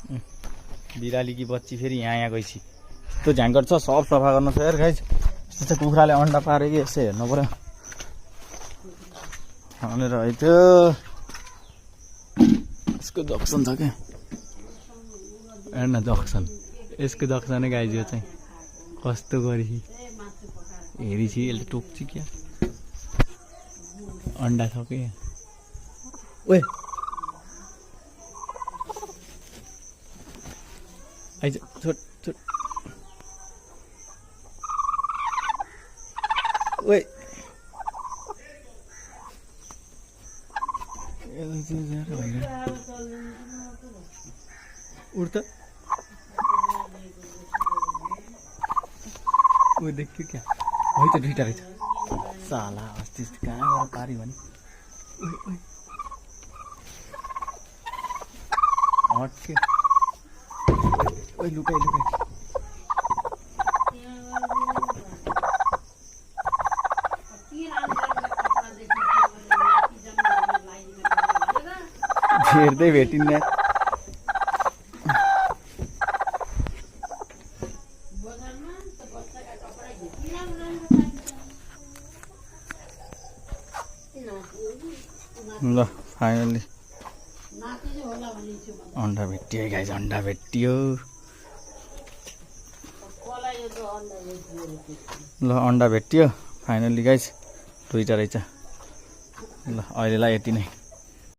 बिराली की बच्ची फेरि यहाँ गएपछि यस्तो झ्याङ्कर छ सब सफा गर्नु छ यार गाइस। यस्तो चाहिँ कुखुराले अन्डा पारे कि यसो हेर्नु पर्यो भनेर है त्यो यसको जक्सन छ क्या हेर्न जक्सन यसको जक्सनै गाइस यो चाहिँ कस्तो गरी हेरी छि यसले टोक्छ क्या अन्डा छ कि ओए आइज छोट छोट ओए उठ त ओ देखियो क्या है त दुईटा रहेछ साला अस्ति कहाँ गएर पारी भने हट्के ओइ लुकाइ लुकाइ हेर्दै भेटिन्न ल फाइनली अन्डा भेटियो गाइस अन्डा भेटियो ल अन्डा भेटियो फाइनली गाइस दुईटा रहेछ ल अहिलेलाई यति नै।